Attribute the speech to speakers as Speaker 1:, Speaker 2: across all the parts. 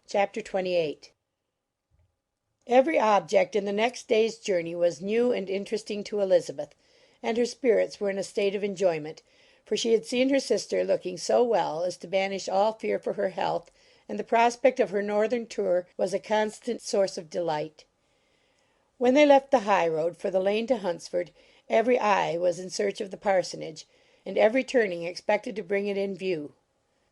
Speaker 1: CHAPTER XXVIII Every object in the next day's journey was new and interesting to Elizabeth, and her spirits were in a state of enjoyment, for she had seen her sister looking so well as to banish all fear for her health, and the prospect of her northern tour was a constant source of delight. When they left the high road for the lane to Hunsford, every eye was in search of the parsonage, and every turning expected to bring it in view.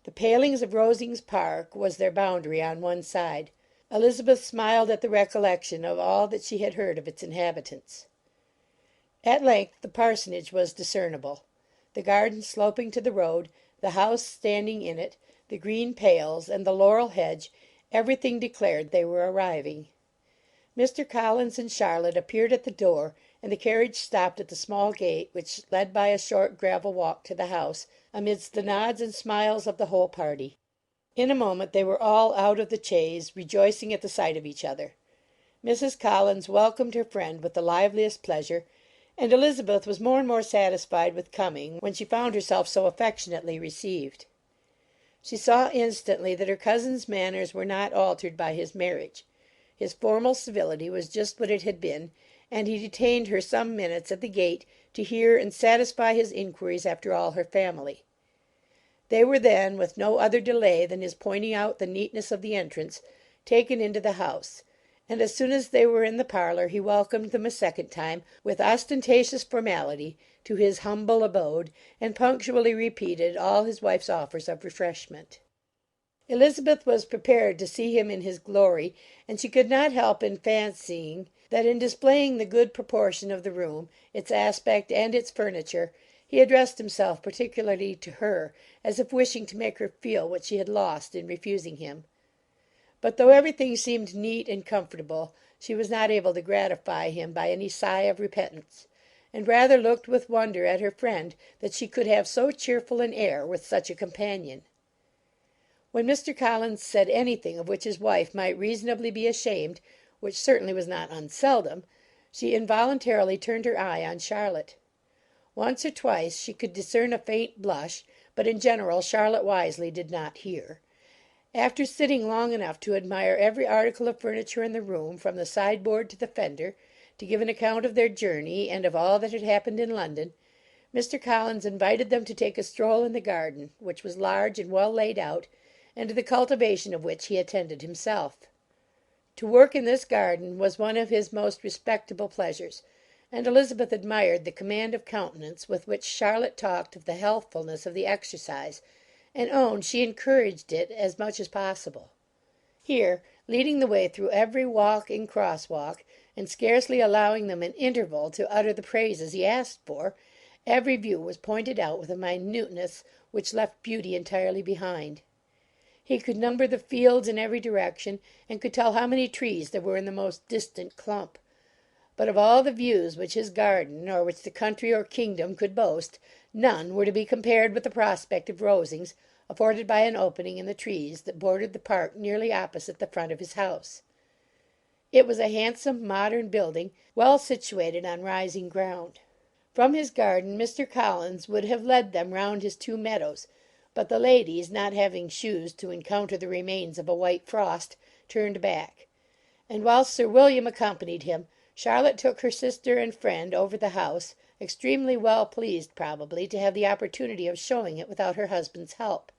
Speaker 1: The palings of Rosings Park was their boundary on one side. Elizabeth smiled at the recollection of all that she had heard of its inhabitants. At length the parsonage was discernible. The garden sloping to the road, the house standing in it, the green pales, and the laurel hedge, everything declared they were arriving. Mr. Collins and Charlotte appeared at the door, and the carriage stopped at the small gate which led by a short gravel walk to the house, amidst the nods and smiles of the whole party. In a moment they were all out of the chaise, rejoicing at the sight of each other. Mrs. Collins welcomed her friend with the liveliest pleasure, and Elizabeth was more and more satisfied with coming when she found herself so affectionately received. She saw instantly that her cousin's manners were not altered by his marriage. His formal civility was just what it had been, and he detained her some minutes at the gate to hear and satisfy his inquiries after all her family. They were then, with no other delay than his pointing out the neatness of the entrance, taken into the house, and as soon as they were in the parlour he welcomed them a second time, with ostentatious formality, to his humble abode, and punctually repeated all his wife's offers of refreshment. Elizabeth was prepared to see him in his glory, and she could not help in fancying that in displaying the good proportion of the room, its aspect, and its furniture, he addressed himself particularly to her, as if wishing to make her feel what she had lost in refusing him. But though everything seemed neat and comfortable, she was not able to gratify him by any sigh of repentance, and rather looked with wonder at her friend that she could have so cheerful an air with such a companion. When Mr. Collins said anything of which his wife might reasonably be ashamed, which certainly was not unseldom, she involuntarily turned her eye on Charlotte. Once or twice she could discern a faint blush, but in general Charlotte wisely did not hear. After sitting long enough to admire every article of furniture in the room, from the sideboard to the fender, to give an account of their journey and of all that had happened in London, Mr. Collins invited them to take a stroll in the garden, which was large and well laid out, and to the cultivation of which he attended himself. To work in this garden was one of his most respectable pleasures, and Elizabeth admired the command of countenance with which Charlotte talked of the healthfulness of the exercise, and owned she encouraged it as much as possible. Here, leading the way through every walk and cross walk, and scarcely allowing them an interval to utter the praises he asked for, every view was pointed out with a minuteness which left beauty entirely behind. He could number the fields in every direction, and could tell how many trees there were in the most distant clump. But of all the views which his garden, or which the country or kingdom could boast, none were to be compared with the prospect of Rosings, afforded by an opening in the trees that bordered the park nearly opposite the front of his house. It was a handsome modern building, well situated on rising ground. From his garden Mr. Collins would have led them round his two meadows, but the ladies, not having shoes to encounter the remains of a white frost, turned back; and whilst Sir William accompanied him, Charlotte took her sister and friend over the house, extremely well pleased, probably, to have the opportunity of showing it without her husband's help.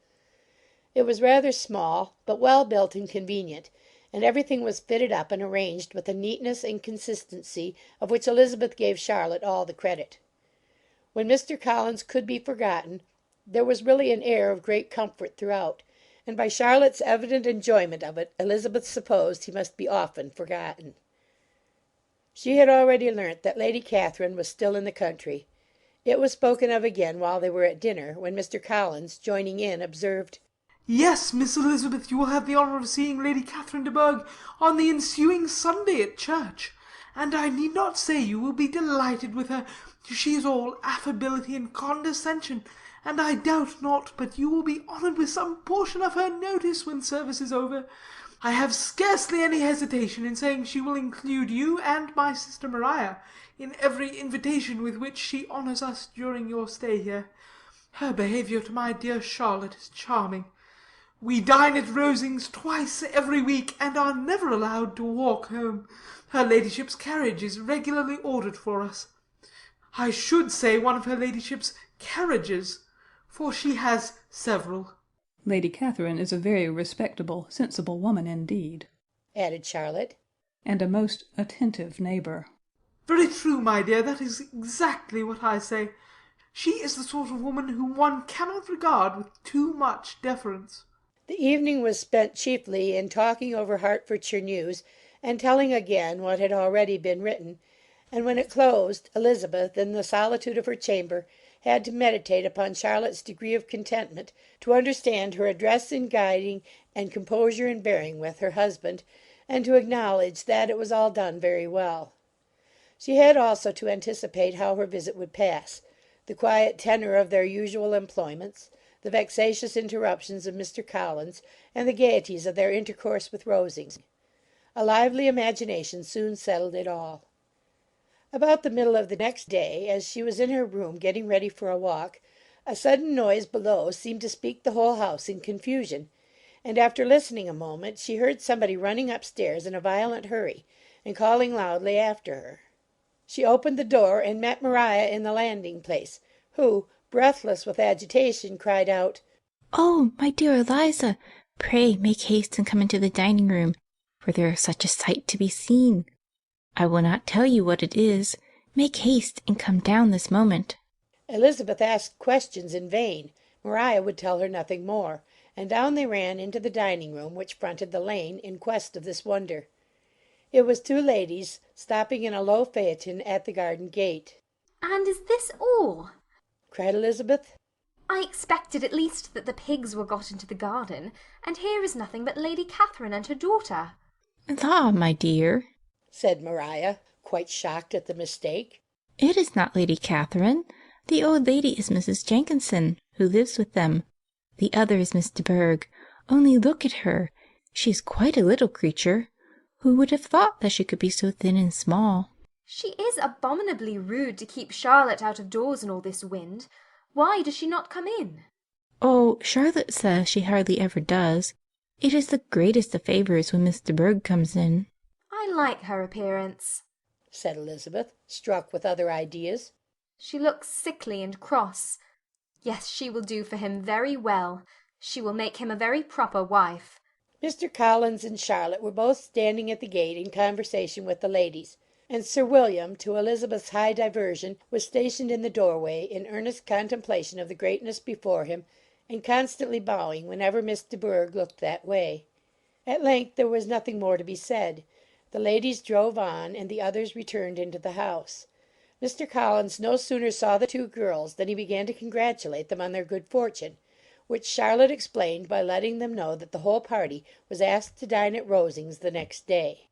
Speaker 1: It was rather small, but well built and convenient, and everything was fitted up and arranged with a neatness and consistency of which Elizabeth gave Charlotte all the credit. When Mr. Collins could be forgotten, there was really an air of great comfort throughout, and by Charlotte's evident enjoyment of it, Elizabeth supposed he must be often forgotten. She had already learnt that Lady Catherine was still in the country. It was spoken of again while they were at dinner, when Mr. Collins, joining in, observed,
Speaker 2: "Yes, Miss Elizabeth, you will have the honour of seeing Lady Catherine de Bourgh on the ensuing Sunday at church, and I need not say you will be delighted with her. She is all affability and condescension, and I doubt not but you will be honoured with some portion of her notice when service is over. I have scarcely any hesitation in saying she will include you and my sister Maria in every invitation with which she honours us during your stay here. Her behaviour to my dear Charlotte is charming. We dine at Rosings twice every week, and are never allowed to walk home. Her ladyship's carriage is regularly ordered for us. I should say one of her ladyship's carriages, for she has several."
Speaker 3: Lady Catherine is a very respectable, sensible woman indeed,
Speaker 1: added Charlotte.
Speaker 3: and a most attentive neighbor.
Speaker 2: "Very true, my dear, that is exactly what I say. She is the sort of woman whom one cannot regard with too much deference."
Speaker 1: The evening was spent chiefly in talking over Hertfordshire news, and telling again what had already been written, and when it closed, Elizabeth, in the solitude of her chamber, had to meditate upon Charlotte's degree of contentment, to understand her address in guiding and composure in bearing with her husband, and to acknowledge that it was all done very well. She had also to anticipate how her visit would pass, the quiet tenor of their usual employments, the vexatious interruptions of Mr. Collins, and the gaieties of their intercourse with Rosings. A lively imagination soon settled it all. About the middle of the next day, as she was in her room getting ready for a walk, a sudden noise below seemed to speak the whole house in confusion, and after listening a moment, she heard somebody running upstairs in a violent hurry, and calling loudly after her. She opened the door, and met Maria in the landing place, who, breathless with agitation, cried out,
Speaker 4: "Oh, my dear Eliza, pray make haste and come into the dining room, for there is such a sight to be seen. I will not tell you what it is. Make haste and come down this moment."
Speaker 1: Elizabeth asked questions in vain. Maria would tell her nothing more, and down they ran into the dining room, which fronted the lane, in quest of this wonder. It was two ladies, stopping in a low phaeton at the garden gate.
Speaker 5: "And is this all?"
Speaker 1: cried Elizabeth.
Speaker 5: "I expected at least that the pigs were got into the garden, and here is nothing but Lady Catherine and her daughter."
Speaker 4: "La, my dear,"
Speaker 1: said Maria, quite shocked at the mistake.
Speaker 4: "it is not Lady Catherine. The old lady is Mrs. Jenkinson, who lives with them. The other is Miss de Bourgh. Only look at her. She is quite a little creature. Who would have thought that she could be so thin and small?"
Speaker 5: "She is abominably rude to keep Charlotte out of doors in all this wind. Why does she not come in?"
Speaker 4: "Oh, Charlotte says she hardly ever does. It is the greatest of favours when Miss de Bourgh comes in."
Speaker 5: "I like her appearance,"
Speaker 1: said Elizabeth, struck with other ideas.
Speaker 5: "She looks sickly and cross. Yes, she will do for him very well. She will make him a very proper wife."
Speaker 1: Mr. Collins and Charlotte were both standing at the gate in conversation with the ladies, and Sir William, to Elizabeth's high diversion, was stationed in the doorway, in earnest contemplation of the greatness before him, and constantly bowing whenever Miss de Bourgh looked that way. At length there was nothing more to be said. The ladies drove on, and the others returned into the house. Mr. Collins no sooner saw the two girls than he began to congratulate them on their good fortune, which Charlotte explained by letting them know that the whole party was asked to dine at Rosings the next day.